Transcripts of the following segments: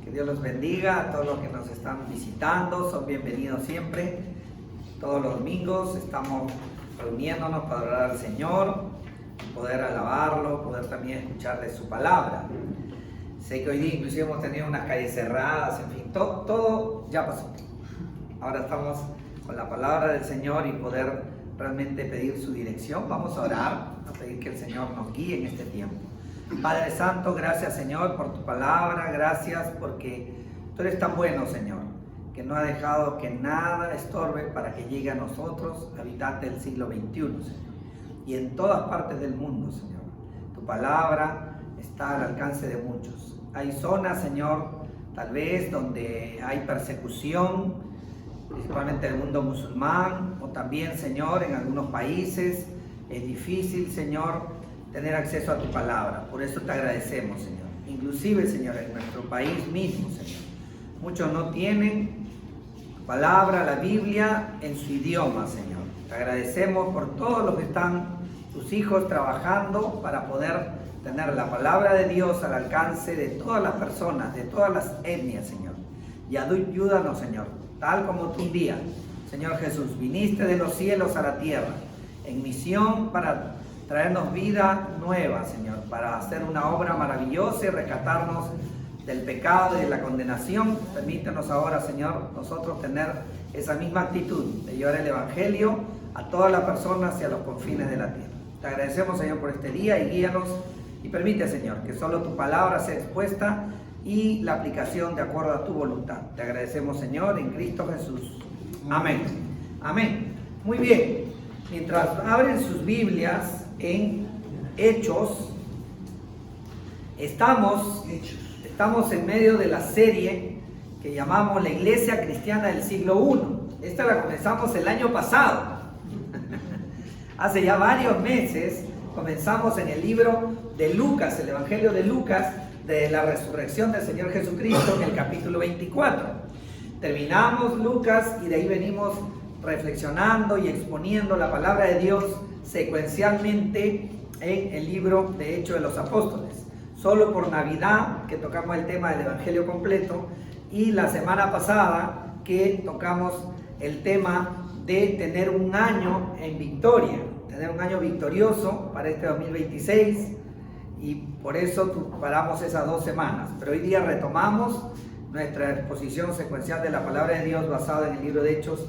Que Dios los bendiga a todos los que nos están visitando. Son bienvenidos siempre. Todos los domingos estamos reuniéndonos para adorar al Señor, poder alabarlo, poder también escuchar de su palabra. Sé que hoy día inclusive hemos tenido unas calles cerradas, en fin, todo ya pasó. Ahora estamos con la palabra del Señor y poder realmente pedir su dirección. Vamos a orar, a pedir que el Señor nos guíe en este tiempo. Padre Santo, gracias Señor por tu palabra, gracias porque tú eres tan bueno Señor, que no ha dejado que nada estorbe para que llegue a nosotros, habitantes del siglo XXI Señor, y en todas partes del mundo Señor. Tu palabra está al alcance de muchos. Hay zonas Señor, tal vez donde hay persecución, principalmente en el mundo musulmán, o también Señor en algunos países es difícil Señor tener acceso a tu palabra. Por eso te agradecemos, Señor. Inclusive, Señor, en nuestro país mismo, Señor. Muchos no tienen palabra, la Biblia, en su idioma, Señor. Te agradecemos por todos los que están, tus hijos, trabajando para poder tener la palabra de Dios al alcance de todas las personas, de todas las etnias, Señor. Y ayúdanos, Señor, tal como tú un día, Señor Jesús, viniste de los cielos a la tierra, en misión para traernos vida nueva, Señor, para hacer una obra maravillosa y rescatarnos del pecado y de la condenación. Permítanos ahora, Señor, nosotros tener esa misma actitud de llevar el Evangelio a todas las personas y a los confines de la tierra. Te agradecemos, Señor, por este día y guíanos y permite, Señor, que solo tu palabra sea expuesta y la aplicación de acuerdo a tu voluntad. Te agradecemos, Señor, en Cristo Jesús. Amén. Amén. Muy bien. Mientras abren sus Biblias en Hechos, estamos en medio de la serie que llamamos la Iglesia Cristiana del siglo I. Esta la comenzamos el año pasado. Hace ya varios meses comenzamos en el libro de Lucas, el Evangelio de Lucas, de la resurrección del Señor Jesucristo, en el capítulo 24. Terminamos Lucas y de ahí venimos reflexionando y exponiendo la palabra de Dios secuencialmente en el libro de Hechos de los Apóstoles. Solo por Navidad, que tocamos el tema del Evangelio completo, y la semana pasada que tocamos el tema de tener un año en victoria, tener un año victorioso para este 2026, y por eso paramos esas 2 semanas. Pero hoy día retomamos nuestra exposición secuencial de la palabra de Dios basada en el libro de Hechos,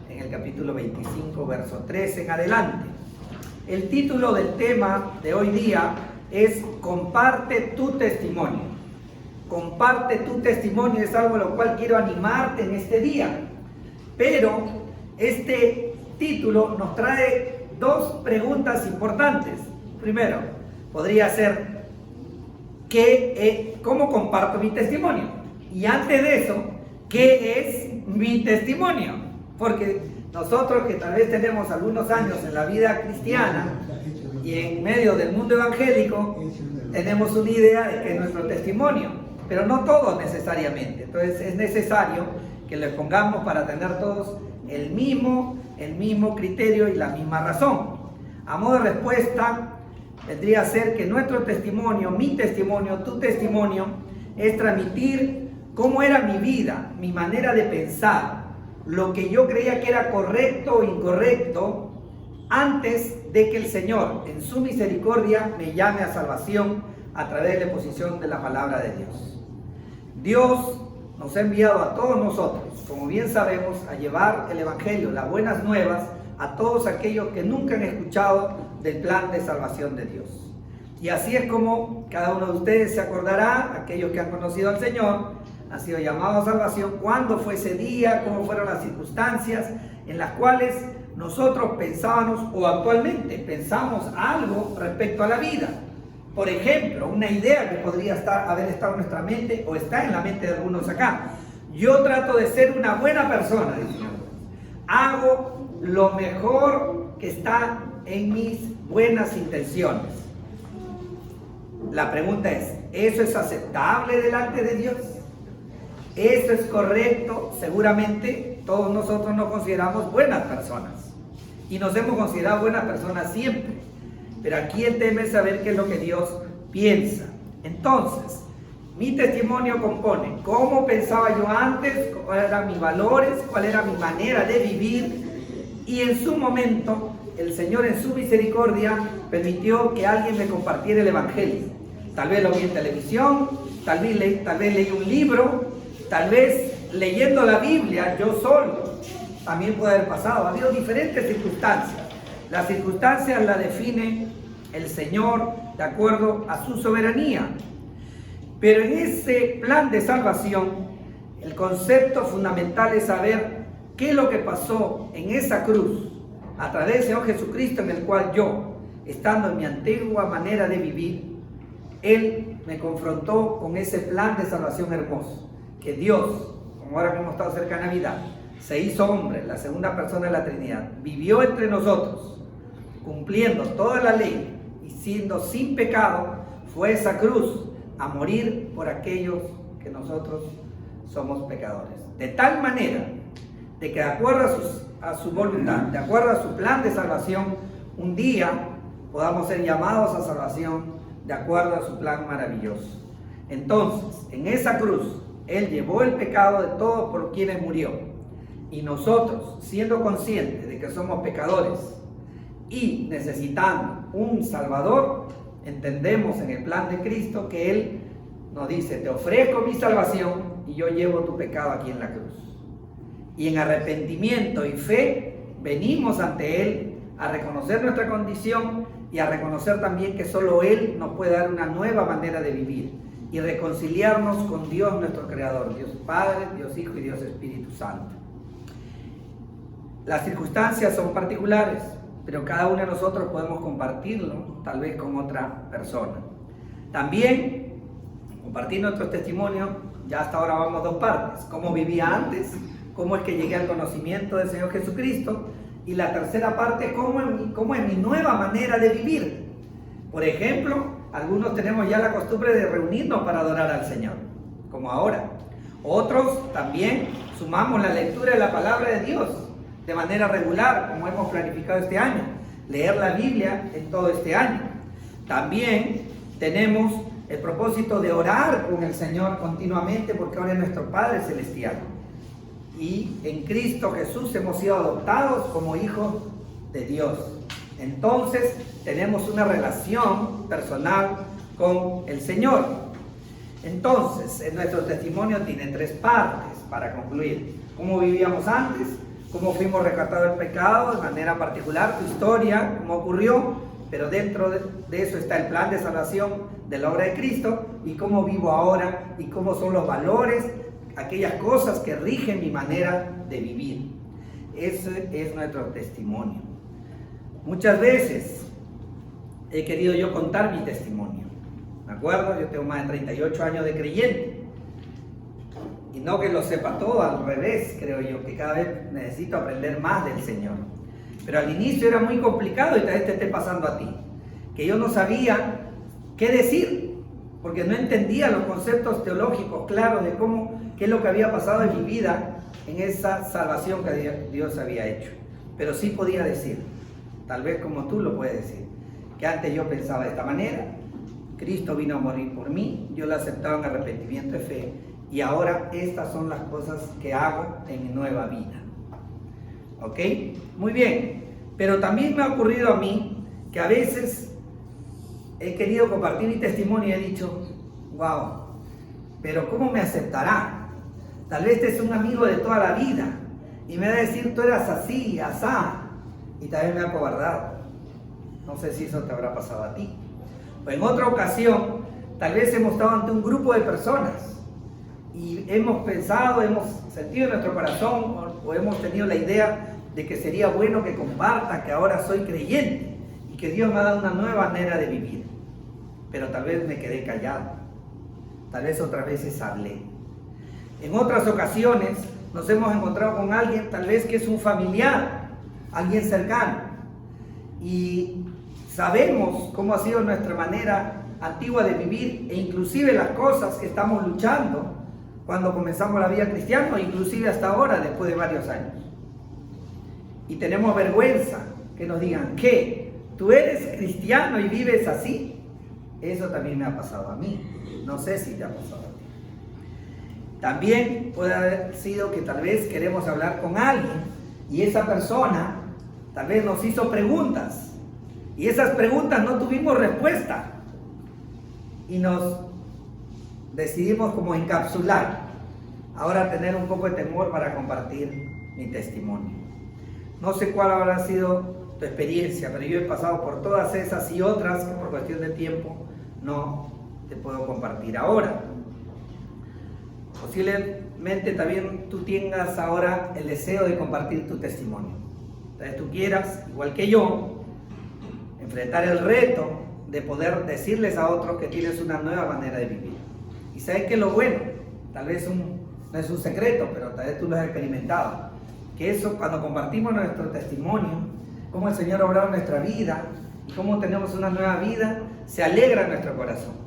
en el capítulo 25, verso 13 en adelante. El título del tema de hoy día es Comparte tu testimonio. Comparte tu testimonio es algo a lo cual quiero animarte en este día. Pero este título nos trae 2 preguntas importantes. Primero, podría ser, ¿cómo comparto mi testimonio? Y antes de eso, ¿qué es mi testimonio? Porque nosotros que tal vez tenemos algunos años en la vida cristiana y en medio del mundo evangélico, tenemos una idea de que es nuestro testimonio, pero no todos necesariamente. Entonces es necesario que le pongamos para tener todos el mismo criterio y la misma razón. A modo de respuesta, vendría a ser que nuestro testimonio, mi testimonio, tu testimonio, es transmitir cómo era mi vida, mi manera de pensar, lo que yo creía que era correcto o incorrecto antes de que el Señor, en su misericordia, me llame a salvación a través de la exposición de la palabra de Dios. Dios nos ha enviado a todos nosotros, como bien sabemos, a llevar el Evangelio, las buenas nuevas, a todos aquellos que nunca han escuchado del plan de salvación de Dios. Y así es como cada uno de ustedes se acordará, aquellos que han conocido al Señor, han sido llamados a salvación, cuándo fue ese día, cómo fueron las circunstancias en las cuales nosotros pensábamos o actualmente pensamos algo respecto a la vida. Por ejemplo, una idea que podría haber estado en nuestra mente o está en la mente de algunos acá. Yo trato de ser una buena persona, dice. Hago lo mejor que está en mis buenas intenciones. La pregunta es, ¿eso es aceptable delante de Dios? ¿Eso es correcto? Seguramente todos nosotros nos consideramos buenas personas y nos hemos considerado buenas personas siempre. Pero aquí el tema es saber qué es lo que Dios piensa. Entonces, Mi testimonio compone cómo pensaba yo antes, cuáles eran mis valores, cuál era mi manera de vivir, y en su momento el Señor en su misericordia permitió que alguien me compartiera el Evangelio. Tal vez lo vi en televisión, tal vez leí un libro, tal vez leyendo la Biblia yo solo, también puede haber pasado. Ha habido diferentes circunstancias. Las circunstancias las define el Señor de acuerdo a su soberanía. Pero en ese plan de salvación, el concepto fundamental es saber qué es lo que pasó en esa cruz a través del Señor Jesucristo, en el cual yo, estando en mi antigua manera de vivir, Él me confrontó con ese plan de salvación hermoso, que Dios, como ahora que hemos estado cerca de Navidad, se hizo hombre, la segunda persona de la Trinidad, vivió entre nosotros, cumpliendo toda la ley y siendo sin pecado, fue esa cruz a morir por aquellos que nosotros somos pecadores. De tal manera de que de acuerdo a su voluntad, de acuerdo a su plan de salvación, un día podamos ser llamados a salvación de acuerdo a su plan maravilloso. Entonces, en esa cruz, Él llevó el pecado de todos por quienes murió. Y nosotros, siendo conscientes de que somos pecadores y necesitando un Salvador, entendemos en el plan de Cristo que Él nos dice: te ofrezco mi salvación y yo llevo tu pecado aquí en la cruz. Y en arrepentimiento y fe venimos ante Él a reconocer nuestra condición y a reconocer también que solo Él nos puede dar una nueva manera de vivir y reconciliarnos con Dios nuestro Creador, Dios Padre, Dios Hijo y Dios Espíritu Santo. Las circunstancias son particulares, pero cada uno de nosotros podemos compartirlo, tal vez con otra persona. También, compartir nuestros testimonios, ya hasta ahora vamos dos partes: cómo vivía antes, cómo es que llegué al conocimiento del Señor Jesucristo, y la tercera parte, cómo es mi nueva manera de vivir. Por ejemplo, algunos tenemos ya la costumbre de reunirnos para adorar al Señor, como ahora. Otros también sumamos la lectura de la palabra de Dios de manera regular, como hemos planificado este año, leer la Biblia en todo este año. También tenemos el propósito de orar con el Señor continuamente, porque ahora es nuestro Padre Celestial. Y en Cristo Jesús hemos sido adoptados como hijos de Dios. Entonces tenemos una relación personal con el Señor. Entonces, en nuestro testimonio tiene tres partes para concluir: cómo vivíamos antes, cómo fuimos rescatados del pecado de manera particular, tu historia, cómo ocurrió, pero dentro de eso está el plan de salvación de la obra de Cristo, y cómo vivo ahora y cómo son los valores, aquellas cosas que rigen mi manera de vivir. Ese es nuestro testimonio. Muchas veces he querido yo contar mi testimonio. ¿Me acuerdo? Yo tengo más de 38 años de creyente. Y no que lo sepa todo, al revés, creo yo, que cada vez necesito aprender más del Señor. Pero al inicio era muy complicado, y tal vez te esté pasando a ti, que yo no sabía qué decir, porque no entendía los conceptos teológicos claros de qué es lo que había pasado en mi vida en esa salvación que Dios había hecho. Pero sí podía decir, tal vez como tú lo puedes decir, que antes yo pensaba de esta manera, Cristo vino a morir por mí, yo lo aceptaba en arrepentimiento de fe, y ahora estas son las cosas que hago en mi nueva vida. ¿Ok? Muy bien. Pero también me ha ocurrido a mí que a veces he querido compartir mi testimonio y he dicho: wow, pero ¿cómo me aceptará? Tal vez este es un amigo de toda la vida y me va a decir: tú eras así, asá, y también me ha acobardado. No sé si eso te habrá pasado a ti. O en otra ocasión, tal vez hemos estado ante un grupo de personas y hemos pensado, hemos sentido en nuestro corazón, o hemos tenido la idea de que sería bueno que comparta que ahora soy creyente y que Dios me ha dado una nueva manera de vivir. Pero tal vez me quedé callado, tal vez otras veces hablé. En otras ocasiones nos hemos encontrado con alguien, tal vez que es un familiar, alguien cercano, y sabemos cómo ha sido nuestra manera antigua de vivir, e inclusive las cosas que estamos luchando cuando comenzamos la vida cristiana, inclusive hasta ahora, después de varios años. Y tenemos vergüenza que nos digan: ¿qué? ¿Tú eres cristiano y vives así? Eso también me ha pasado a mí. No sé si te ha pasado a ti. También puede haber sido que tal vez queremos hablar con alguien y esa persona tal vez nos hizo preguntas y esas preguntas no tuvimos respuesta y nos decidimos como encapsular. Ahora tener un poco de temor para compartir mi testimonio. No sé cuál habrá sido tu experiencia, pero yo he pasado por todas esas y otras que por cuestión de tiempo no te puedo compartir ahora. Posiblemente también tú tengas ahora el deseo de compartir tu testimonio. Entonces tú quieras, igual que yo, enfrentar el reto de poder decirles a otros que tienes una nueva manera de vivir. Y sabes que lo bueno, tal vez no es un secreto, pero tal vez tú lo has experimentado, que eso cuando compartimos nuestro testimonio, cómo el Señor ha obrado en nuestra vida y cómo tenemos una nueva vida, se alegra en nuestro corazón.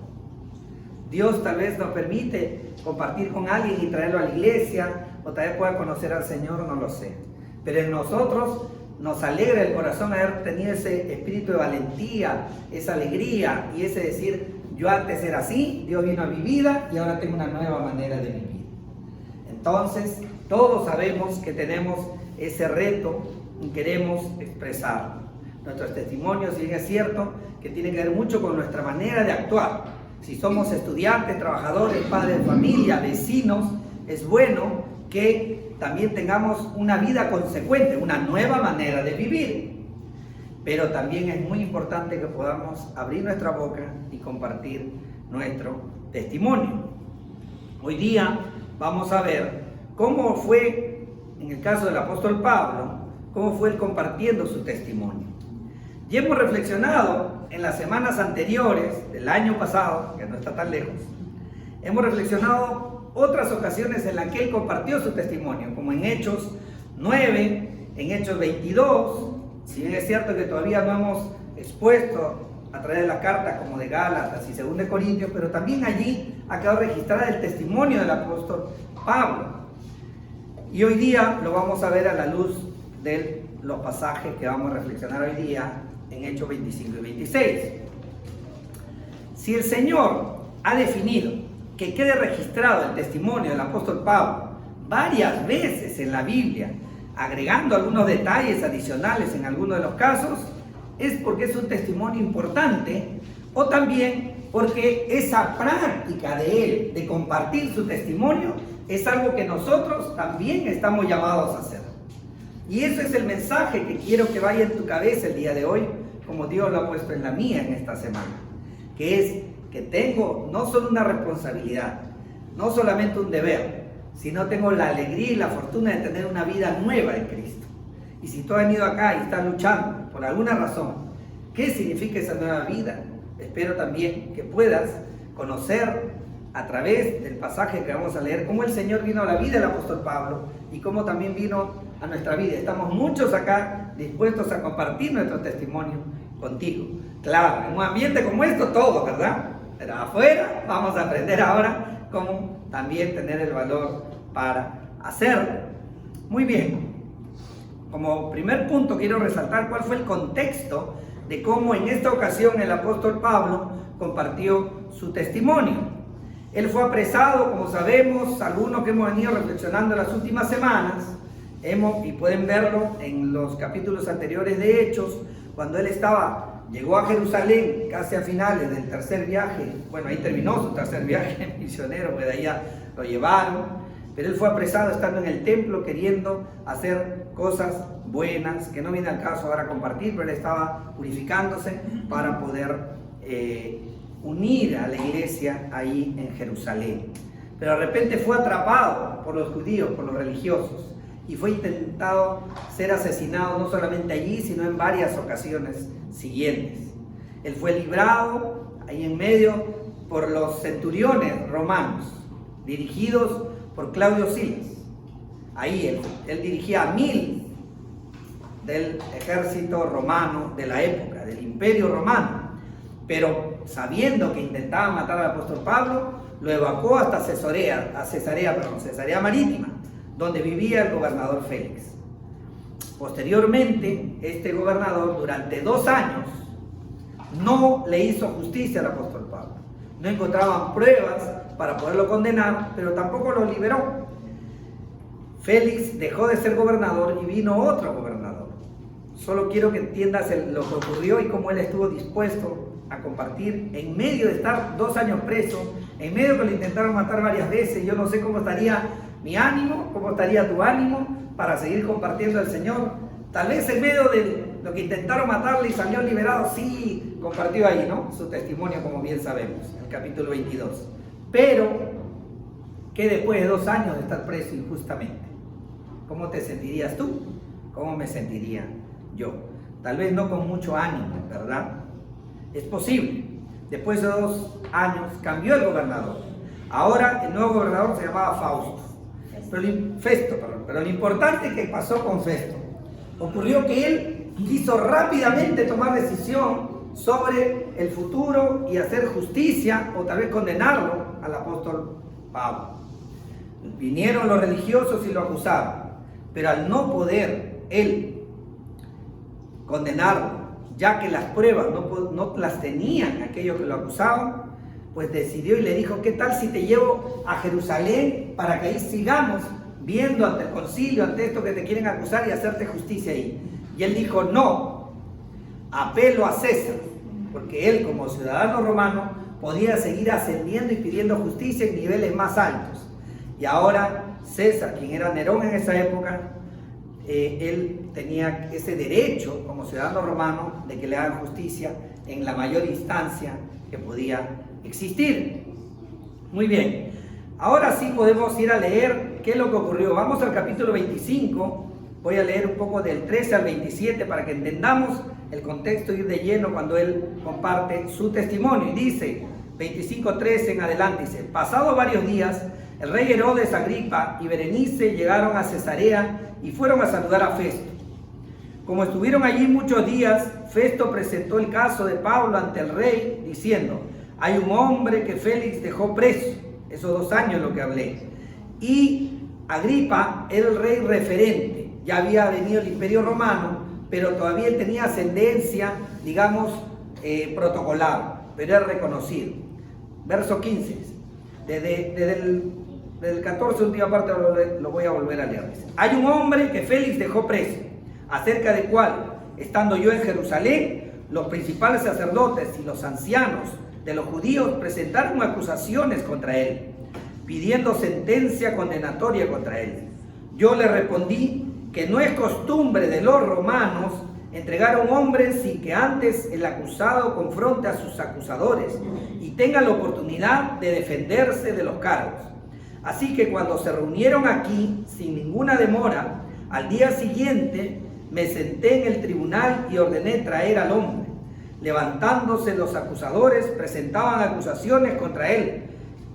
Dios tal vez nos permite compartir con alguien y traerlo a la iglesia, o tal vez pueda conocer al Señor, no lo sé. Pero en nosotros nos alegra el corazón haber tenido ese espíritu de valentía, esa alegría y ese decir, yo antes era así, Dios vino a mi vida y ahora tengo una nueva manera de vivir. Entonces, todos sabemos que tenemos ese reto y queremos expresar nuestros testimonios, y es cierto que tiene que ver mucho con nuestra manera de actuar. Si somos estudiantes, trabajadores, padres de familia, vecinos, es bueno que también tengamos una vida consecuente, una nueva manera de vivir. Pero también es muy importante que podamos abrir nuestra boca y compartir nuestro testimonio. Hoy día vamos a ver cómo fue, en el caso del apóstol Pablo, cómo fue él compartiendo su testimonio. Y hemos reflexionado en las semanas anteriores del año pasado, que no está tan lejos, hemos reflexionado otras ocasiones en las que él compartió su testimonio, como en Hechos 9, en Hechos 22, si bien es cierto que todavía no hemos expuesto a través de las cartas como de Gálatas y 2 de Corintios, pero también allí ha quedado registrado el testimonio del apóstol Pablo. Y hoy día lo vamos a ver a la luz de los pasajes que vamos a reflexionar hoy día en Hechos 25 y 26. Si el Señor ha definido que quede registrado el testimonio del apóstol Pablo varias veces en la Biblia, agregando algunos detalles adicionales en algunos de los casos, es porque es un testimonio importante, o también porque esa práctica de él, de compartir su testimonio, es algo que nosotros también estamos llamados a hacer. Y eso es el mensaje que quiero que vaya en tu cabeza el día de hoy, como Dios lo ha puesto en la mía en esta semana, que es que tengo no solo una responsabilidad, no solamente un deber, sino tengo la alegría y la fortuna de tener una vida nueva en Cristo. Y si tú has venido acá y estás luchando por alguna razón, ¿qué significa esa nueva vida? Espero también que puedas conocer a través del pasaje que vamos a leer cómo el Señor vino a la vida del apóstol Pablo y cómo también vino a nuestra vida. Estamos muchos acá dispuestos a compartir nuestro testimonio contigo. Claro, en un ambiente como esto, todo, ¿verdad? Pero afuera vamos a aprender ahora cómo también tener el valor para hacerlo. Muy bien. Como primer punto quiero resaltar cuál fue el contexto de cómo en esta ocasión el apóstol Pablo compartió su testimonio. Él fue apresado, como sabemos, algunos que hemos venido reflexionando en las últimas semanas, y pueden verlo en los capítulos anteriores de Hechos, cuando él llegó a Jerusalén casi a finales del tercer viaje. Bueno, ahí terminó su tercer viaje misionero, pues de allá lo llevaron, pero él fue apresado estando en el templo queriendo hacer cosas buenas, que no viene al caso ahora compartir, pero él estaba purificándose para poder unir a la iglesia ahí en Jerusalén. Pero de repente fue atrapado por los judíos, por los religiosos, y fue intentado ser asesinado no solamente allí, sino en varias ocasiones siguientes. Él fue librado ahí en medio por los centuriones romanos, dirigidos por Claudio Silas. Ahí él dirigía a 1000 del ejército romano de la época, del imperio romano. Pero sabiendo que intentaban matar al apóstol Pablo, lo evacuó hasta Cesarea Marítima, donde vivía el gobernador Félix. Posteriormente, este gobernador durante 2 años no le hizo justicia al apóstol Pablo. No encontraban pruebas para poderlo condenar, pero tampoco lo liberó. Félix dejó de ser gobernador y vino otro gobernador. Solo quiero que entiendas lo que ocurrió y cómo él estuvo dispuesto a compartir en medio de estar 2 años preso, en medio que lo intentaron matar varias veces. Yo no sé cómo estaría mi ánimo, cómo estaría tu ánimo para seguir compartiendo al Señor. Tal vez en medio de lo que intentaron matarle y salió liberado, sí, compartió ahí, ¿no? Su testimonio, como bien sabemos, en el capítulo 22. Pero, ¿qué después de 2 años de estar preso injustamente? ¿Cómo te sentirías tú? ¿Cómo me sentiría yo? Tal vez no con mucho ánimo, ¿verdad? Es posible. Después de 2 años cambió el gobernador. Ahora el nuevo gobernador se llamaba Festo. Pero lo importante que pasó con Festo, ocurrió que él quiso rápidamente tomar decisión sobre el futuro y hacer justicia, o tal vez condenarlo al apóstol Pablo. Vinieron los religiosos y lo acusaron, pero al no poder él condenarlo, ya que las pruebas no las tenían aquellos que lo acusaban, pues decidió y le dijo: ¿qué tal si te llevo a Jerusalén para que ahí sigamos viendo ante el concilio, ante esto que te quieren acusar, y hacerte justicia ahí? Y él dijo: no, apelo a César, porque él, como ciudadano romano, podía seguir ascendiendo y pidiendo justicia en niveles más altos. Y ahora César, quien era Nerón en esa época, él tenía ese derecho como ciudadano romano de que le hagan justicia en la mayor instancia que podía existir. Muy bien, ahora sí podemos ir a leer qué es lo que ocurrió. Vamos al capítulo 25, voy a leer un poco del 13 al 27 para que entendamos el contexto y ir de lleno cuando él comparte su testimonio. Y dice, 25:13 en adelante, dice: pasados varios días, el rey Herodes Agripa y Berenice llegaron a Cesarea y fueron a saludar a Festo. Como estuvieron allí muchos días, Festo presentó el caso de Pablo ante el rey, diciendo: hay un hombre que Félix dejó preso, esos 2 años lo que hablé, y Agripa era el rey referente, ya había venido el Imperio Romano, pero todavía él tenía ascendencia, digamos, protocolar, pero era reconocido. Verso 15, desde el 14, última parte, lo voy a volver a leer. Hay un hombre que Félix dejó preso, acerca del cual, estando yo en Jerusalén, los principales sacerdotes y los ancianos de los judíos presentaron acusaciones contra él, pidiendo sentencia condenatoria contra él. Yo le respondí que no es costumbre de los romanos entregar a un hombre sin que antes el acusado confronte a sus acusadores y tenga la oportunidad de defenderse de los cargos. Así que cuando se reunieron aquí, sin ninguna demora, al día siguiente me senté en el tribunal y ordené traer al hombre. Levantándose los acusadores, presentaban acusaciones contra él,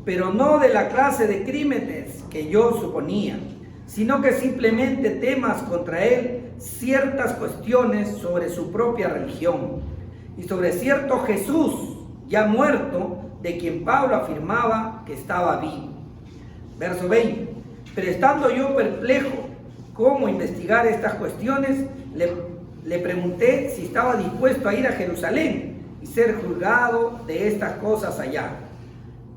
pero no de la clase de crímenes que yo suponía, sino que simplemente temas contra él ciertas cuestiones sobre su propia religión y sobre cierto Jesús ya muerto, de quien Pablo afirmaba que estaba vivo. Verso 20. Pero estando yo perplejo cómo investigar estas cuestiones, le pregunté si estaba dispuesto a ir a Jerusalén y ser juzgado de estas cosas allá.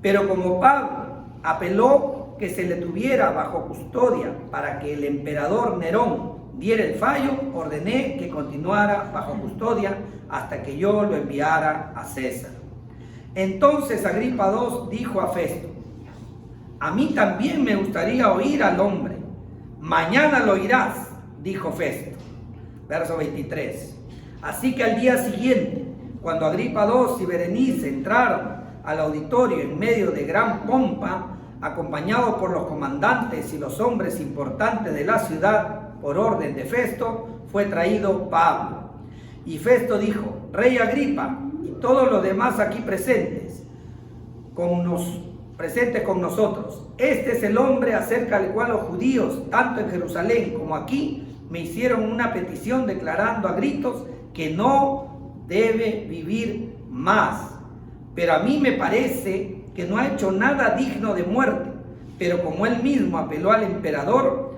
Pero como Pablo apeló que se le tuviera bajo custodia para que el emperador Nerón diera el fallo, ordené que continuara bajo custodia hasta que yo lo enviara a César. Entonces Agripa II dijo a Festo: a mí también me gustaría oír al hombre. Mañana lo oirás, dijo Festo. Verso 23. Así que al día siguiente, cuando Agripa II y Berenice entraron al auditorio en medio de gran pompa, acompañados por los comandantes y los hombres importantes de la ciudad, por orden de Festo, fue traído Pablo. Y Festo dijo: Rey Agripa y todos los demás aquí presentes con nosotros, este es el hombre acerca del cual los judíos, tanto en Jerusalén como aquí, me hicieron una petición declarando a gritos que no debe vivir más. Pero a mí me parece que no ha hecho nada digno de muerte, pero como él mismo apeló al emperador,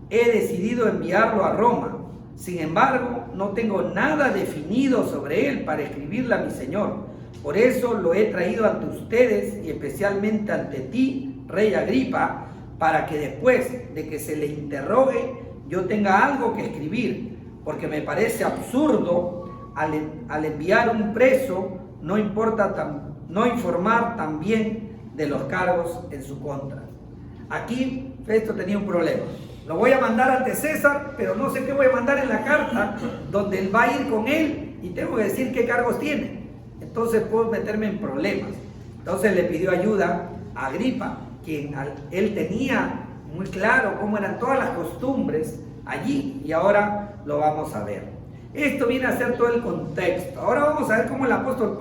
he decidido enviarlo a Roma. Sin embargo, no tengo nada definido sobre él para escribirle a mi señor, Por eso lo he traído ante ustedes y especialmente ante ti, rey Agripa, para que después de que se le interrogue yo tenga algo que escribir, porque me parece absurdo al enviar un preso no informar también de los cargos en su contra. Aquí Festo tenía un problema. Lo voy a mandar ante César, pero no sé qué voy a mandar en la carta donde él va a ir con él y tengo que decir qué cargos tiene. Entonces puedo meterme en problemas. Entonces le pidió ayuda a Agripa, quien él tenía muy claro cómo eran todas las costumbres allí, y ahora lo vamos a ver. Esto viene a ser todo el contexto. Ahora vamos a ver cómo el apóstol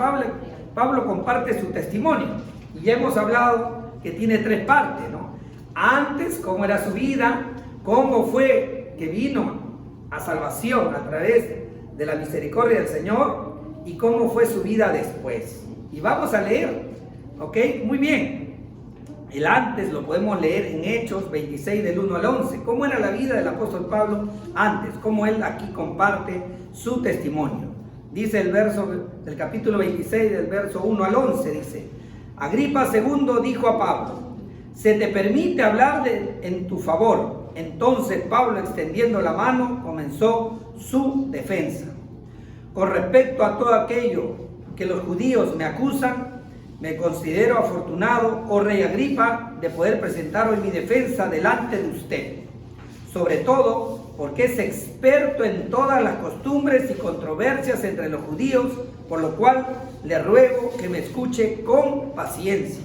Pablo comparte su testimonio. Y ya hemos hablado que tiene tres partes, ¿no? Antes, cómo era su vida, cómo fue que vino a salvación a través de la misericordia del Señor y cómo fue su vida después. Y vamos a leer, ¿ok? Muy bien. El antes lo podemos leer en Hechos 26 del 1 al 11. ¿Cómo era la vida del apóstol Pablo antes? Cómo él aquí comparte su testimonio. Dice el verso del capítulo 26 del verso 1 al 11, dice: Agripa II dijo a Pablo: se te permite hablar en tu favor. Entonces Pablo, extendiendo la mano, comenzó su defensa. Con respecto a todo aquello que los judíos me acusan, me considero afortunado, oh rey Agripa, de poder presentar hoy mi defensa delante de usted, sobre todo porque es experto en todas las costumbres y controversias entre los judíos, por lo cual le ruego que me escuche con paciencia.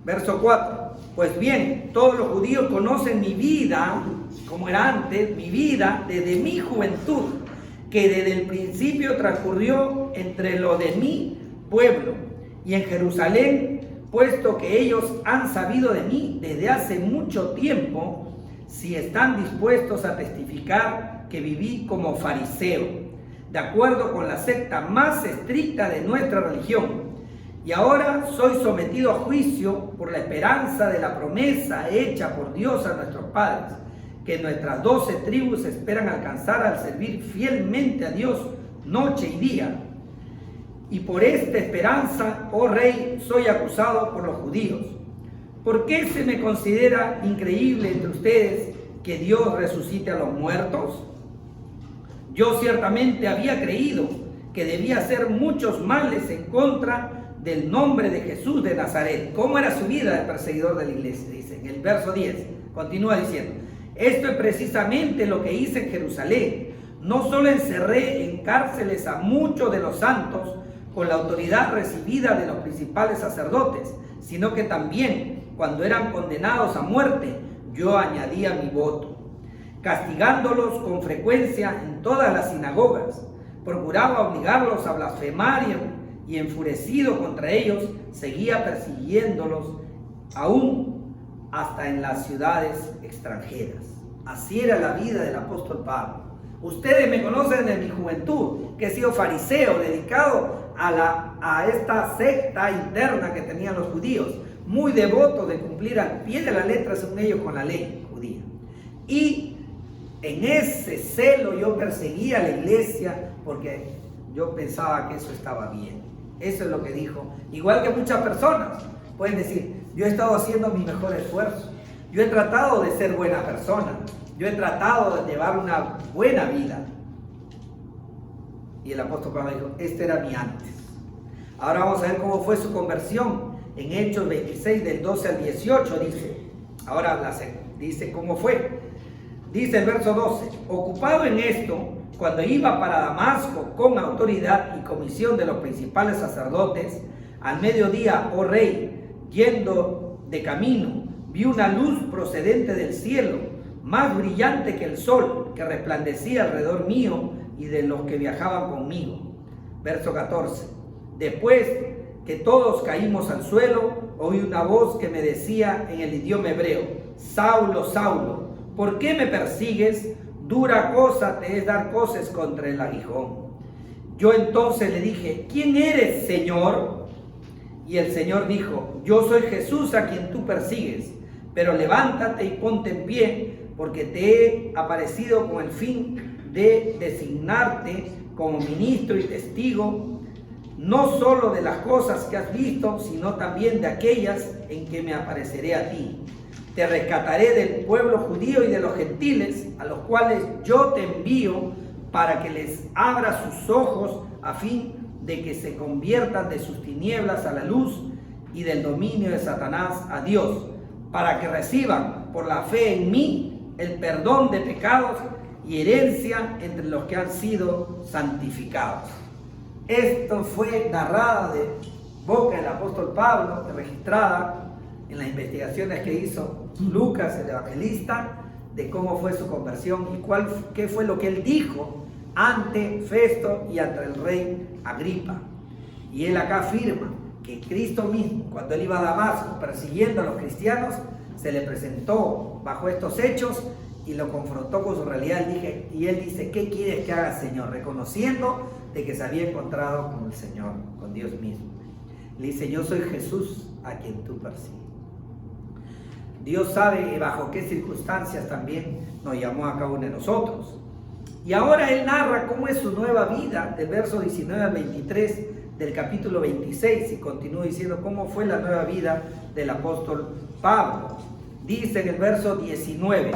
Verso 4. Pues bien, todos los judíos conocen mi vida, como era antes, mi vida desde mi juventud, que desde el principio transcurrió entre lo de mi pueblo y en Jerusalén, puesto que ellos han sabido de mí desde hace mucho tiempo, si están dispuestos a testificar que viví como fariseo, de acuerdo con la secta más estricta de nuestra religión. Y ahora soy sometido a juicio por la esperanza de la promesa hecha por Dios a nuestros padres, que nuestras 12 tribus esperan alcanzar al servir fielmente a Dios noche y día. Y por esta esperanza, oh rey, soy acusado por los judíos. ¿Por qué se me considera increíble entre ustedes que Dios resucite a los muertos? Yo ciertamente había creído que debía hacer muchos males en contra del nombre de Jesús de Nazaret. ¿Cómo era su vida de perseguidor de la iglesia? Dice en el verso 10, continúa diciendo: esto es precisamente lo que hice en Jerusalén. No solo encerré en cárceles a muchos de los santos con la autoridad recibida de los principales sacerdotes, sino que también, cuando eran condenados a muerte, yo añadía mi voto, castigándolos con frecuencia en todas las sinagogas. Procuraba obligarlos a blasfemar y enfurecido contra ellos, seguía persiguiéndolos aún hasta en las ciudades extranjeras. Así era la vida del apóstol Pablo. Ustedes me conocen de mi juventud, que he sido fariseo, dedicado a esta secta interna que tenían los judíos, muy devoto de cumplir al pie de la letra, según ellos, con la ley judía. Y en ese celo yo perseguía a la iglesia porque yo pensaba que eso estaba bien. Eso es lo que dijo. Igual que muchas personas pueden decir: yo he estado haciendo mi mejor esfuerzo, yo he tratado de ser buena persona, yo he tratado de llevar una buena vida. Y el apóstol Pablo dijo: este era mi antes. Ahora vamos a ver cómo fue su conversión. En Hechos 26 del 12 al 18 dice, dice cómo fue. Dice el verso 12: ocupado en esto, cuando iba para Damasco con autoridad y comisión de los principales sacerdotes, al mediodía, oh rey, yendo de camino, vi una luz procedente del cielo, más brillante que el sol, que resplandecía alrededor mío y de los que viajaban conmigo. Verso 14: después que todos caímos al suelo, oí una voz que me decía en el idioma hebreo: Saulo, Saulo, ¿por qué me persigues? Dura cosa te es dar coces contra el aguijón. Yo entonces le dije: ¿quién eres, Señor? Y el Señor dijo: yo soy Jesús a quien tú persigues, pero levántate y ponte en pie, porque te he aparecido con el fin de designarte como ministro y testigo no solo de las cosas que has visto, sino también de aquellas en que me apareceré a ti. Te rescataré del pueblo judío y de los gentiles, a los cuales yo te envío para que les abra sus ojos a fin de que se conviertan de sus tinieblas a la luz y del dominio de Satanás a Dios, para que reciban por la fe en mí el perdón de pecados y herencia entre los que han sido santificados. Esto fue narrada de boca del apóstol Pablo, registrada en las investigaciones que hizo Lucas, el evangelista, de cómo fue su conversión y qué fue lo que él dijo ante Festo y ante el rey Agripa. Y él acá afirma que Cristo mismo, cuando él iba a Damasco persiguiendo a los cristianos, se le presentó bajo estos hechos y lo confrontó con su realidad. Y él dice: ¿qué quieres que haga, Señor? Reconociendo de que se había encontrado con el Señor, con Dios mismo. Le dice: yo soy Jesús a quien tú persigues. Dios sabe bajo qué circunstancias también nos llamó a cada uno de nosotros. Y ahora él narra cómo es su nueva vida, del verso 19 al 23 del capítulo 26, y continúa diciendo cómo fue la nueva vida del apóstol Pablo. Dice en el verso 19: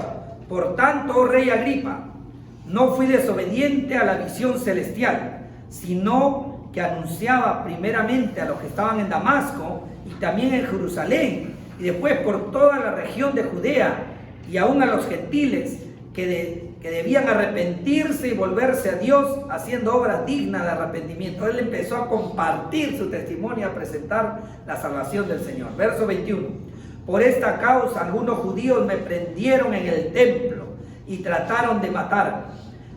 por tanto, oh rey Agripa, no fui desobediente a la visión celestial, sino que anunciaba primeramente a los que estaban en Damasco y también en Jerusalén, y después por toda la región de Judea, y aún a los gentiles que debían arrepentirse y volverse a Dios, haciendo obras dignas de arrepentimiento. Él empezó a compartir su testimonio, a presentar la salvación del Señor. Verso 21: por esta causa algunos judíos me prendieron en el templo y trataron de matarme.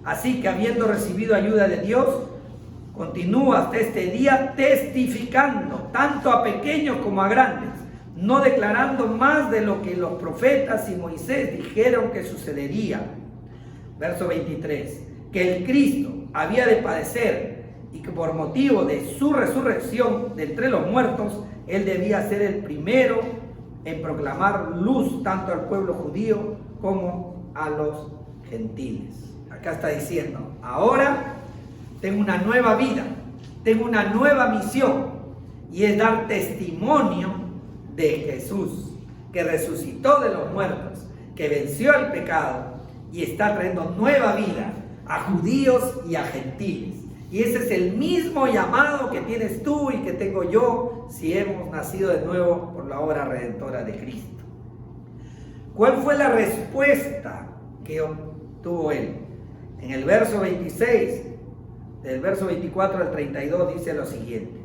Así que, habiendo recibido ayuda de Dios, continúo hasta este día testificando, tanto a pequeños como a grandes, no declarando más de lo que los profetas y Moisés dijeron que sucedería. Verso 23: que el Cristo había de padecer y que por motivo de su resurrección de entre los muertos, él debía ser el primero en proclamar luz tanto al pueblo judío como a los gentiles. Acá está diciendo: ahora tengo una nueva vida, tengo una nueva misión, y es dar testimonio de Jesús, que resucitó de los muertos, que venció al pecado y está trayendo nueva vida a judíos y a gentiles. Y ese es el mismo llamado que tienes tú y que tengo yo si hemos nacido de nuevo por la obra redentora de Cristo. ¿Cuál fue la respuesta que obtuvo él? En el verso 26, del verso 24 al 32, dice lo siguiente: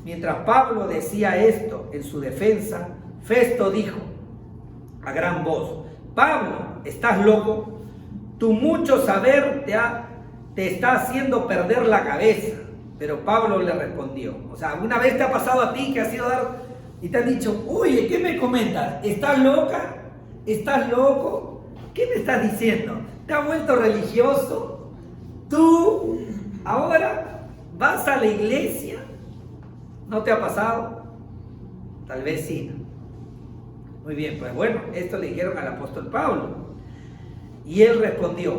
mientras Pablo decía esto en su defensa, Festo dijo a gran voz: Pablo, ¿estás loco? Tu mucho saber te está haciendo perder la cabeza. Pero Pablo le respondió: o sea, ¿alguna vez te ha pasado a ti que has ido a dar y te han dicho: oye, ¿qué me comentas? ¿Estás loca? ¿Estás loco? ¿Qué me estás diciendo? ¿Te has vuelto religioso? ¿Tú ahora vas a la iglesia? ¿No te ha pasado? Tal vez sí. Muy bien, pues bueno, esto le dijeron al apóstol Pablo. Y él respondió,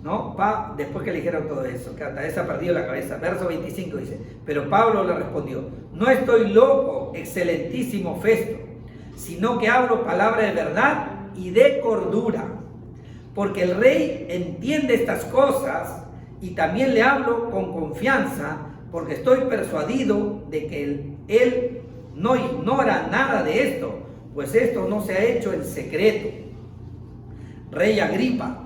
¿no? Después que le dijeron todo eso, que hasta esa ha perdido la cabeza. Verso 25 dice: pero Pablo le respondió: no estoy loco, excelentísimo Festo, sino que hablo palabra de verdad y de cordura. Porque el rey entiende estas cosas, y también le hablo con confianza, porque estoy persuadido de que él no ignora nada de esto, pues esto no se ha hecho en secreto. Rey Agripa,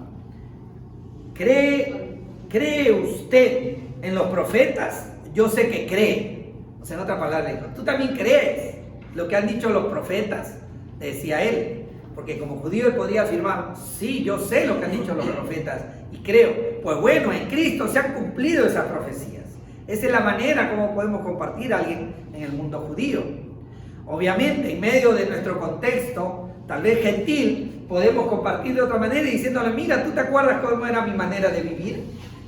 ¿cree usted en los profetas? Yo sé que cree. O sea, en otra palabra, dijo: tú también crees lo que han dicho los profetas, decía él. Porque como judío él podría afirmar: sí, yo sé lo que han dicho los profetas y creo. Pues bueno, en Cristo se han cumplido esas profecías. Esa es la manera como podemos compartir a alguien en el mundo judío. Obviamente, en medio de nuestro contexto, tal vez gentil, podemos compartir de otra manera y diciéndole: mira, ¿tú te acuerdas cómo era mi manera de vivir?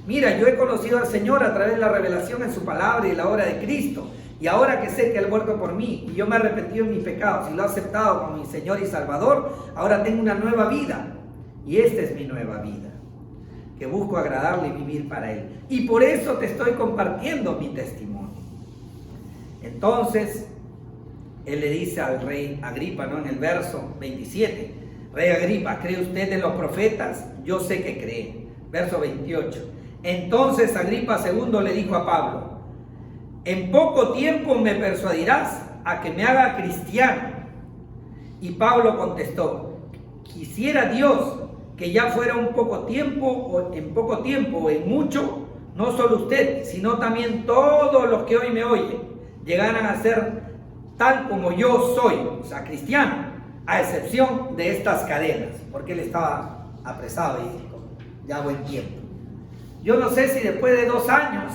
Mira, yo he conocido al Señor a través de la revelación en su palabra y la obra de Cristo. Y ahora que sé que Él muerto por mí y yo me he arrepentido en mis pecados y lo he aceptado como mi Señor y Salvador, ahora tengo una nueva vida. Y esta es mi nueva vida, que busco agradarle y vivir para Él. Y por eso te estoy compartiendo mi testimonio. Entonces, él le dice al rey Agripa, ¿no? En el verso 27, rey Agripa, ¿cree usted en los profetas? Yo sé que cree. Verso 28. Entonces Agripa II le dijo a Pablo, en poco tiempo me persuadirás a que me haga cristiano. Y Pablo contestó, quisiera Dios que ya fuera un poco tiempo, o en mucho, no solo usted, sino también todos los que hoy me oyen, llegaran a ser tal como yo soy, o sea, cristiano, a excepción de estas cadenas, porque él estaba apresado y dijo, ya buen tiempo. Yo no sé si después de 2 años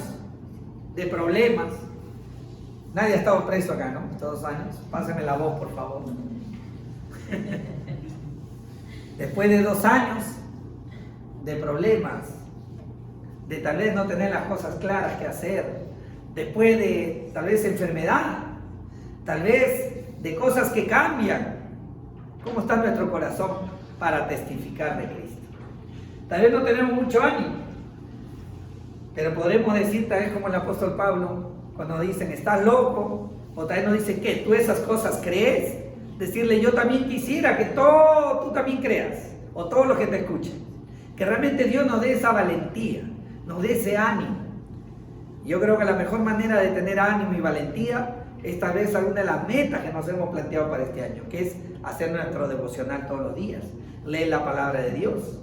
de problemas, nadie ha estado preso acá, ¿no? Estos 2 años, pásenme la voz, por favor. Después de 2 años de problemas, de tal vez no tener las cosas claras que hacer, después de tal vez enfermedad, tal vez de cosas que cambian, ¿cómo está nuestro corazón para testificar de Cristo? Tal vez no tenemos mucho ánimo, pero podremos decir tal vez como el apóstol Pablo, cuando dicen, ¿estás loco? O tal vez nos dicen, ¿qué? ¿Tú esas cosas crees? Decirle, yo también quisiera que tú también creas, o todos los que te escuchen, que realmente Dios nos dé esa valentía, nos dé ese ánimo. Yo creo que la mejor manera de tener ánimo y valentía es tal vez alguna de las metas que nos hemos planteado para este año, que es hacer nuestro devocional todos los días, leer la palabra de Dios.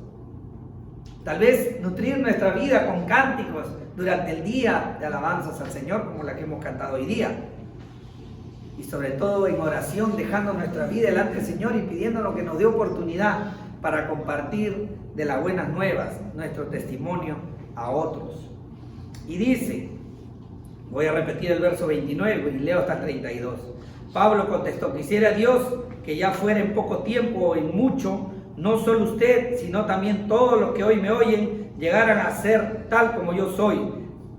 Tal vez nutrir nuestra vida con cánticos durante el día de alabanzas al Señor, como la que hemos cantado hoy día. Y sobre todo en oración, dejando nuestra vida delante del Señor y pidiéndonos que nos dé oportunidad para compartir de las buenas nuevas, nuestro testimonio a otros. Y dice, voy a repetir el verso 29 y leo hasta el 32. Pablo contestó, quisiera Dios que ya fuera en poco tiempo o en mucho, no solo usted, sino también todos los que hoy me oyen, llegaran a ser tal como yo soy,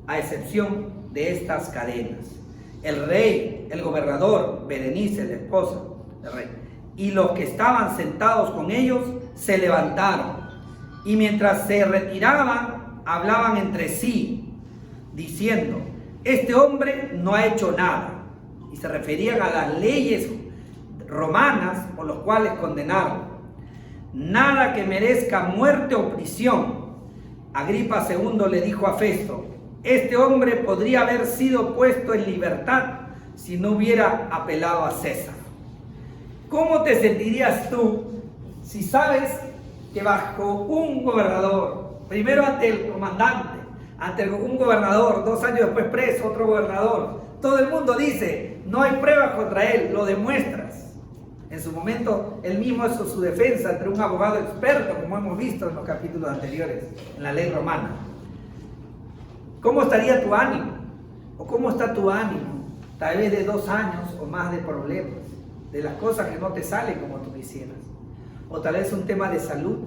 a excepción de estas cadenas. El rey, el gobernador, Berenice, la esposa del rey, y los que estaban sentados con ellos se levantaron, y mientras se retiraban, hablaban entre sí, diciendo, este hombre no ha hecho nada, y se referían a las leyes romanas por los cuales condenarlo, nada que merezca muerte o prisión. Agripa II le dijo a Festo, este hombre podría haber sido puesto en libertad si no hubiera apelado a César. ¿Cómo te sentirías tú si sabes que bajo un gobernador, primero ante el comandante, ante un gobernador, 2 años después preso, otro gobernador, todo el mundo dice, no hay pruebas contra él, lo demuestras? En su momento, él mismo hizo su defensa entre un abogado experto, como hemos visto en los capítulos anteriores, en la ley romana. ¿Cómo estaría tu ánimo? ¿O cómo está tu ánimo? Tal vez de 2 años o más de problemas, de las cosas que no te salen como tú quisieras. O tal vez un tema de salud.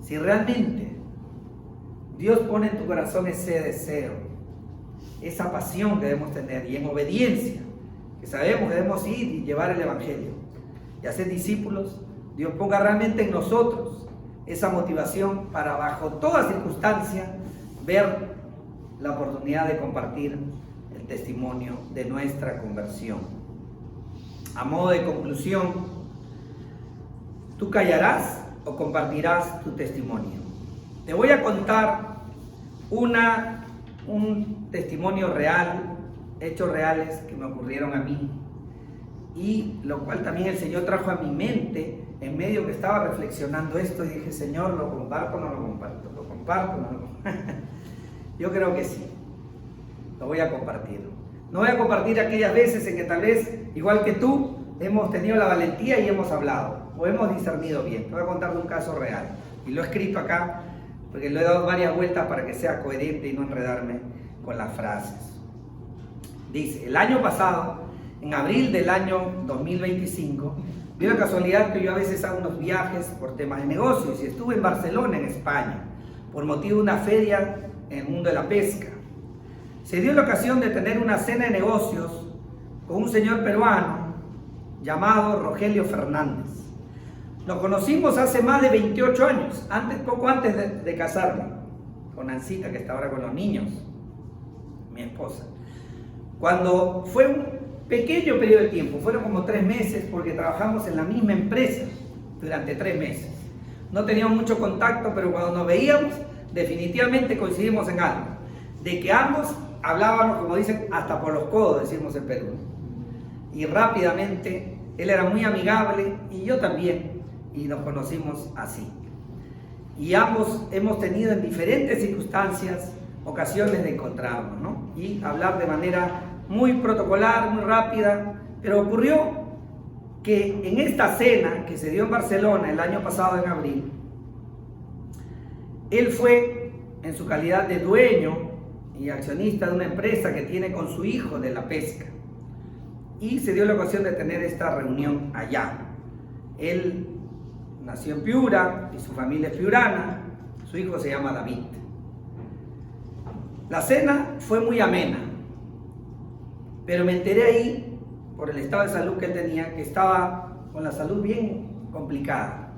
Si realmente Dios pone en tu corazón ese deseo, esa pasión que debemos tener, y en obediencia, que sabemos que debemos ir y llevar el Evangelio y hacer discípulos, Dios ponga realmente en nosotros esa motivación para bajo toda circunstancia ver la oportunidad de compartir el testimonio de nuestra conversión. A modo de conclusión, ¿tú callarás o compartirás tu testimonio? Te voy a contar un testimonio real, hechos reales que me ocurrieron a mí, y lo cual también el Señor trajo a mi mente en medio que estaba reflexionando esto, y dije, Señor, ¿lo comparto o no lo comparto? ¿Lo comparto o no lo comparto? Yo creo que sí, lo voy a compartir. No voy a compartir aquellas veces en que tal vez, igual que tú, hemos tenido la valentía y hemos hablado, o hemos discernido bien. Te voy a contar de un caso real, y lo he escrito acá, porque lo he dado varias vueltas para que sea coherente y no enredarme con las frases. Dice, el año pasado, en abril del año 2025, dio la casualidad que yo a veces hago unos viajes por temas de negocios, y estuve en Barcelona, en España, por motivo de una feria en el mundo de la pesca. Se dio la ocasión de tener una cena de negocios con un señor peruano llamado Rogelio Fernández. Nos conocimos hace más de 28 años, poco antes de casarme, con Nancita, que está ahora con los niños, mi esposa. Cuando fue un pequeño periodo de tiempo, fueron como 3 meses, porque trabajamos en la misma empresa durante 3 meses. No teníamos mucho contacto, pero cuando nos veíamos, definitivamente coincidimos en algo, de que ambos hablábamos, como dicen, hasta por los codos, decimos en Perú. Y rápidamente, él era muy amigable y yo también, y nos conocimos así. Y ambos hemos tenido en diferentes circunstancias ocasiones de encontrarnos, ¿no? Y hablar de manera muy protocolar, muy rápida, pero ocurrió que en esta cena que se dio en Barcelona el año pasado en abril, él fue en su calidad de dueño y accionista de una empresa que tiene con su hijo de la pesca, y se dio la ocasión de tener esta reunión allá. Él nació en Piura y su familia es piurana, su hijo se llama David. La cena fue muy amena, pero me enteré ahí, por el estado de salud que él tenía, que estaba con la salud bien complicada,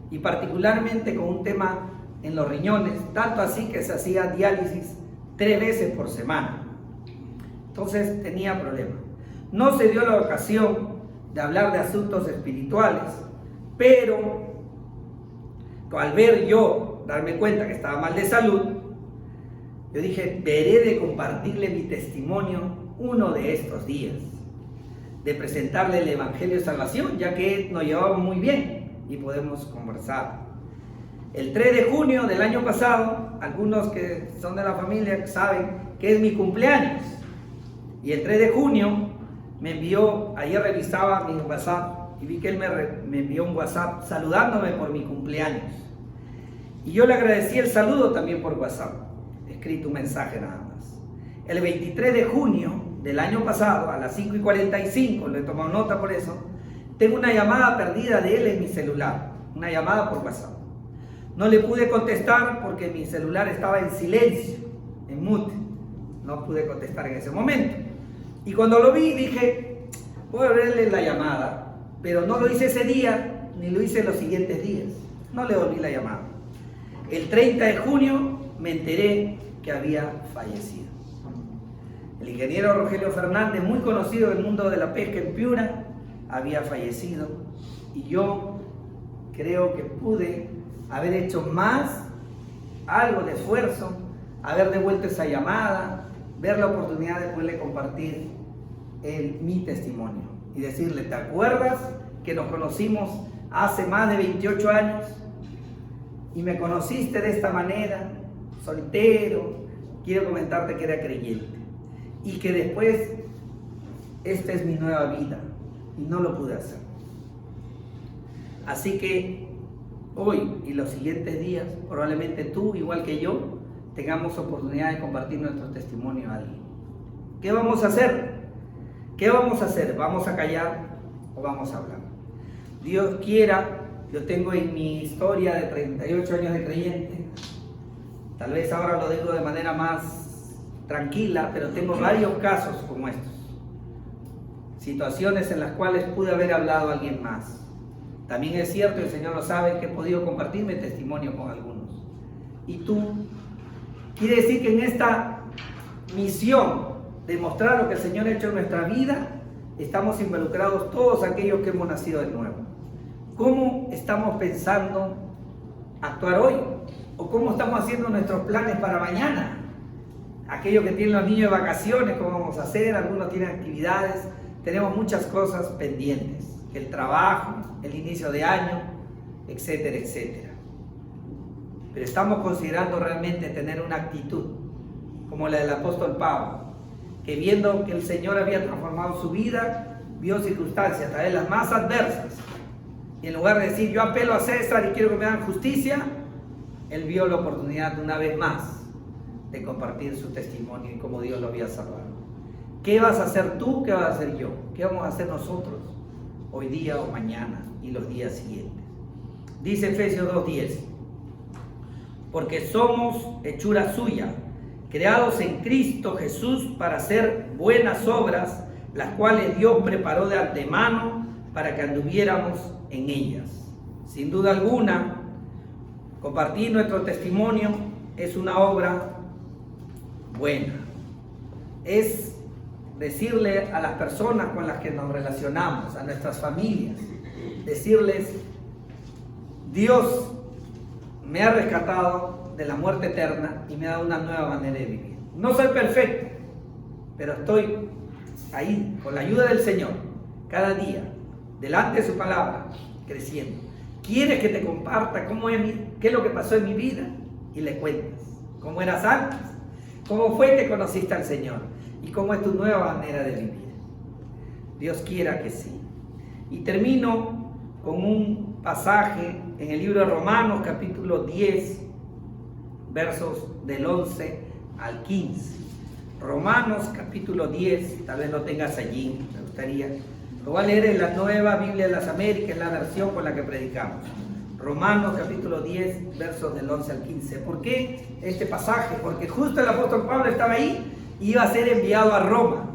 y particularmente con un tema en los riñones, tanto así que se hacía diálisis 3 veces por semana. Entonces tenía problemas. No se dio la ocasión de hablar de asuntos espirituales, pero al ver yo, darme cuenta que estaba mal de salud, yo dije, veré de compartirle mi testimonio uno de estos días, de presentarle el Evangelio de Salvación, ya que nos llevamos muy bien y podemos conversar. El 3 de junio del año pasado, algunos que son de la familia saben que es mi cumpleaños, y el 3 de junio me envió, ayer revisaba mi WhatsApp y vi que él me envió un WhatsApp saludándome por mi cumpleaños, y yo le agradecí el saludo también por WhatsApp, escrito un mensaje nada más. El 23 de junio del año pasado, a las 5:45, le he tomado nota por eso, tengo una llamada perdida de él en mi celular, una llamada por WhatsApp. No le pude contestar porque mi celular estaba en silencio, en mute, no pude contestar en ese momento. Y cuando lo vi dije, voy a verle la llamada, pero no lo hice ese día, ni lo hice los siguientes días, no le volví la llamada. El 30 de junio me enteré que había fallecido. El ingeniero Rogelio Fernández, muy conocido en el mundo de la pesca en Piura, había fallecido, y yo creo que pude haber hecho más, algo de esfuerzo, haber devuelto esa llamada, ver la oportunidad de poderle compartir mi testimonio y decirle, ¿te acuerdas que nos conocimos hace más de 28 años y me conociste de esta manera, soltero? Quiero comentarte que era creyente y que después esta es mi nueva vida, y no lo pude hacer. Así que hoy y los siguientes días, probablemente tú, igual que yo, tengamos oportunidad de compartir nuestro testimonio a alguien. ¿Qué vamos a hacer? ¿Qué vamos a hacer? ¿Vamos a callar o vamos a hablar? Dios quiera, yo tengo en mi historia de 38 años de creyente, tal vez ahora lo digo de manera más tranquila, pero tengo varios casos como estos. Situaciones en las cuales pude haber hablado a alguien más. También es cierto, el Señor lo sabe, que he podido compartirme testimonio con algunos. ¿Y tú? Quiere decir que en esta misión de mostrar lo que el Señor ha hecho en nuestra vida, estamos involucrados todos aquellos que hemos nacido de nuevo. ¿Cómo estamos pensando actuar hoy? ¿O cómo estamos haciendo nuestros planes para mañana? Aquellos que tienen los niños de vacaciones, ¿cómo vamos a hacer? Algunos tienen actividades, tenemos muchas cosas pendientes. El trabajo, el inicio de año, etcétera, etcétera. Pero estamos considerando realmente tener una actitud como la del apóstol Pablo, que viendo que el Señor había transformado su vida, vio circunstancias, tal vez las más adversas, y en lugar de decir yo apelo a César y quiero que me hagan justicia, él vio la oportunidad de una vez más de compartir su testimonio y cómo Dios lo había salvado. ¿Qué vas a hacer tú? ¿Qué vas a hacer yo? ¿Qué vamos a hacer nosotros hoy día o mañana y los días siguientes? Dice Efesios 2:10, porque somos hechura suya, creados en Cristo Jesús para hacer buenas obras, las cuales Dios preparó de antemano para que anduviéramos en ellas. Sin duda alguna, compartir nuestro testimonio es una obra buena. Es decirle a las personas con las que nos relacionamos, a nuestras familias, decirles: Dios me ha rescatado de la muerte eterna y me ha dado una nueva manera de vivir. No soy perfecto, pero estoy ahí con la ayuda del Señor, cada día, delante de su palabra, creciendo. ¿Quieres que te comparta qué es lo que pasó en mi vida? Y le cuentas cómo eras antes, cómo fue que conociste al Señor y cómo es tu nueva manera de vivir. Dios quiera que sí. Y termino con un pasaje en el libro de Romanos, capítulo 10, versos del 11 al 15. Romanos, capítulo 10, tal vez lo tengas allí, me gustaría. Lo voy a leer en la Nueva Biblia de las Américas, en la versión con la que predicamos. Romanos, capítulo 10, versos del 11 al 15. ¿Por qué este pasaje? Porque justo el apóstol Pablo estaba ahí y iba a ser enviado a Roma.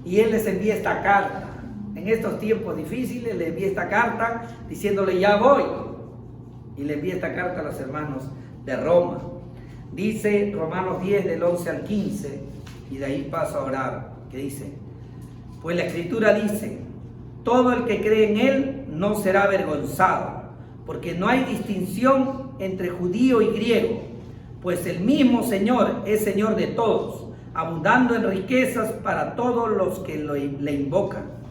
Y él les envía esta carta. En estos tiempos difíciles le envía esta carta diciéndole: ya voy. Y le envía esta carta a los hermanos de Roma. Dice Romanos 10 del 11 al 15, y de ahí paso a orar, que dice: pues la Escritura dice: todo el que cree en Él no será avergonzado, porque no hay distinción entre judío y griego, pues el mismo Señor es Señor de todos, abundando en riquezas para todos los que le invocan.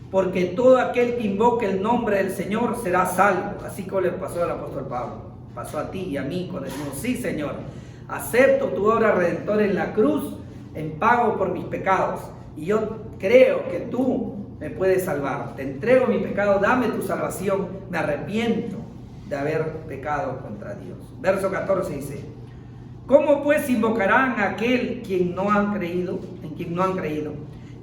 Porque todo aquel que invoque el nombre del Señor será salvo. Así como le pasó al apóstol Pablo, pasó a ti y a mí cuando decimos: sí, Señor, acepto tu obra redentora en la cruz en pago por mis pecados, y yo creo que tú me puedes salvar. Te entrego mi pecado, dame tu salvación, me arrepiento de haber pecado contra Dios. Verso 14 dice: ¿cómo pues invocarán a aquel en quien no han creído?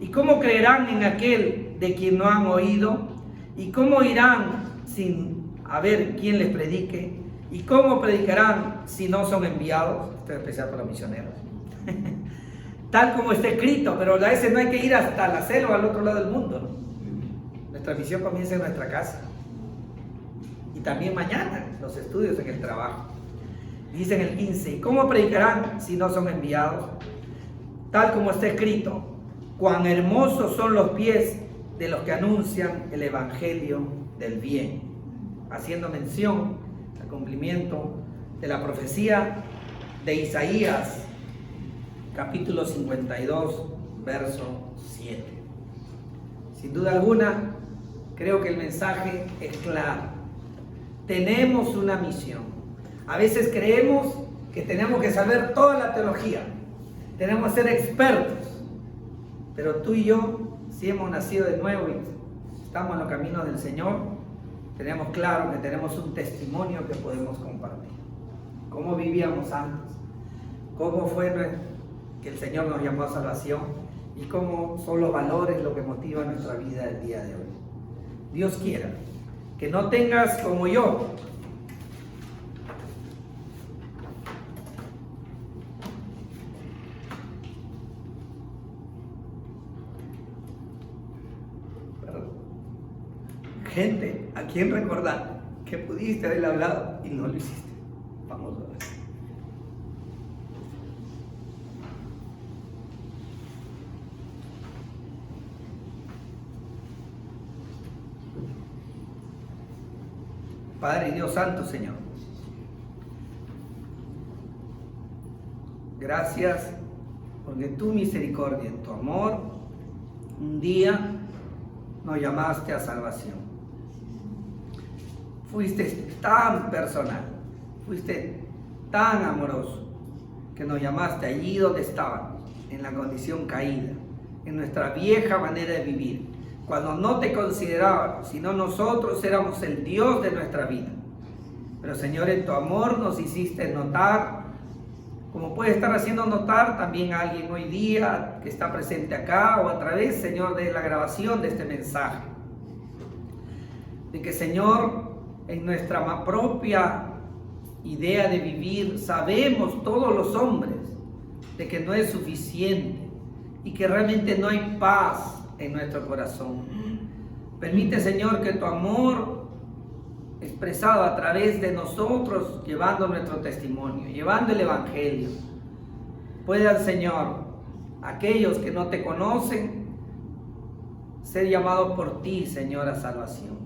¿Y cómo creerán en aquel de quien no han oído? ¿Y cómo irán sin haber quien les predique? ¿Y cómo predicarán si no son enviados? Esto es especial para los misioneros. Tal como está escrito, pero a veces no hay que ir hasta la selva, al otro lado del mundo, ¿no? Nuestra misión comienza en nuestra casa. Y también mañana, los estudios en el trabajo. Dice en el 15: ¿y cómo predicarán si no son enviados? Tal como está escrito: cuán hermosos son los pies de los que anuncian el evangelio del bien. Haciendo mención al cumplimiento de la profecía de Isaías, capítulo 52, verso 7. Sin duda alguna, creo que el mensaje es claro. Tenemos una misión. A veces creemos que tenemos que saber toda la teología, tenemos que ser expertos, pero tú y yo, si hemos nacido de nuevo y estamos en los caminos del Señor, tenemos claro que tenemos un testimonio que podemos compartir. Cómo vivíamos antes, cómo fue que el Señor nos llamó a salvación y cómo son los valores lo que motiva nuestra vida el día de hoy. Dios quiera que no tengas como yo gente a quien recordar que pudiste haberle hablado y no lo hiciste. Vamos a ver. Padre y Dios Santo, Señor, gracias porque tu misericordia, en tu amor, un día nos llamaste a salvación. Fuiste tan personal, fuiste tan amoroso, que nos llamaste allí donde estábamos, en la condición caída, en nuestra vieja manera de vivir, cuando no te considerábamos, sino nosotros éramos el Dios de nuestra vida. Pero Señor, en tu amor nos hiciste notar, como puede estar haciendo notar también a alguien hoy día que está presente acá o a través, Señor, de la grabación de este mensaje. De que, Señor, en nuestra propia idea de vivir, sabemos todos los hombres de que no es suficiente y que realmente no hay paz en nuestro corazón. Permite, Señor, que tu amor expresado a través de nosotros, llevando nuestro testimonio, llevando el evangelio, puedan, Señor, aquellos que no te conocen ser llamados por ti, Señor, a salvación.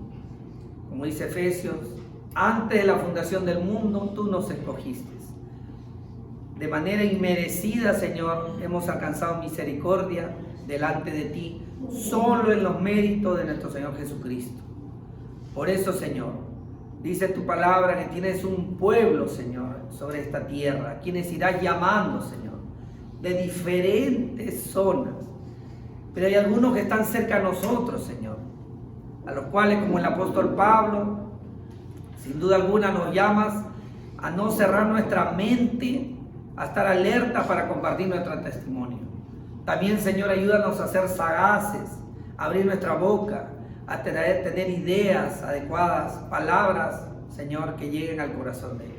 Como dice Efesios, antes de la fundación del mundo, tú nos escogiste. De manera inmerecida, Señor, hemos alcanzado misericordia delante de ti, solo en los méritos de nuestro Señor Jesucristo. Por eso, Señor, dice tu palabra que tienes un pueblo, Señor, sobre esta tierra, quienes irás llamando, Señor, de diferentes zonas. Pero hay algunos que están cerca de nosotros, Señor, a los cuales, como el apóstol Pablo, sin duda alguna nos llamas a no cerrar nuestra mente, a estar alerta para compartir nuestro testimonio. También, Señor, ayúdanos a ser sagaces, a abrir nuestra boca, a tener ideas adecuadas, palabras, Señor, que lleguen al corazón de ellos.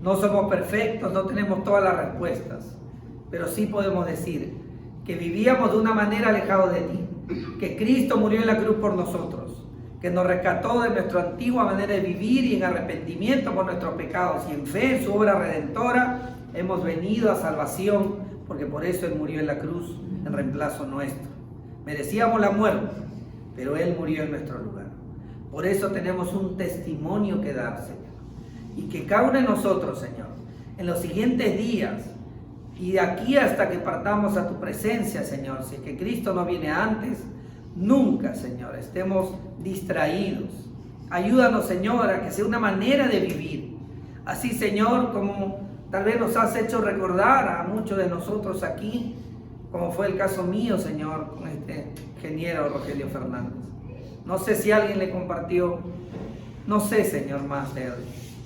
No somos perfectos, no tenemos todas las respuestas, pero sí podemos decir que vivíamos de una manera alejado de ti, que Cristo murió en la cruz por nosotros, que nos rescató de nuestra antigua manera de vivir y en arrepentimiento por nuestros pecados y en fe en su obra redentora hemos venido a salvación, porque por eso Él murió en la cruz en reemplazo nuestro. Merecíamos la muerte, pero Él murió en nuestro lugar. Por eso tenemos un testimonio que dar, Señor. Y que cada uno de nosotros, Señor, en los siguientes días y de aquí hasta que partamos a tu presencia, Señor, si es que Cristo no viene antes, nunca, Señor, estemos distraídos. Ayúdanos, Señor, a que sea una manera de vivir. Así, Señor, como tal vez nos has hecho recordar a muchos de nosotros aquí, como fue el caso mío, Señor, con este ingeniero Rogelio Fernández. No sé si alguien le compartió, no sé, Señor, más de él,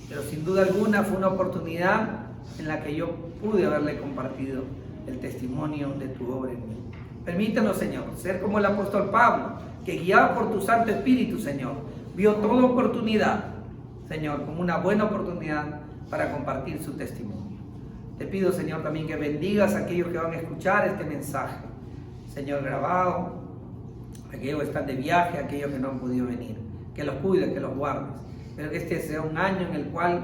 pero sin duda alguna fue una oportunidad en la que yo pude haberle compartido el testimonio de tu obra en mí. Permítanos, Señor, ser como el apóstol Pablo, que guiado por tu Santo Espíritu, Señor, vio toda oportunidad, Señor, como una buena oportunidad para compartir su testimonio. Te pido, Señor, también que bendigas a aquellos que van a escuchar este mensaje, Señor, grabado, aquellos que están de viaje, aquellos que no han podido venir, que los cuides, que los guardes, pero que este sea un año en el cual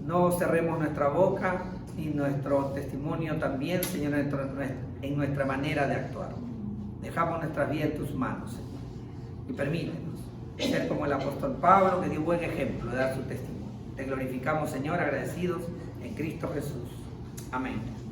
no cerremos nuestra boca y nuestro testimonio también, Señor, en nuestra manera de actuar. Dejamos nuestras vidas en tus manos, Señor, y permítenos ser como el apóstol Pablo, que dio buen ejemplo de dar su testimonio. Te glorificamos, Señor, agradecidos en Cristo Jesús. Amén.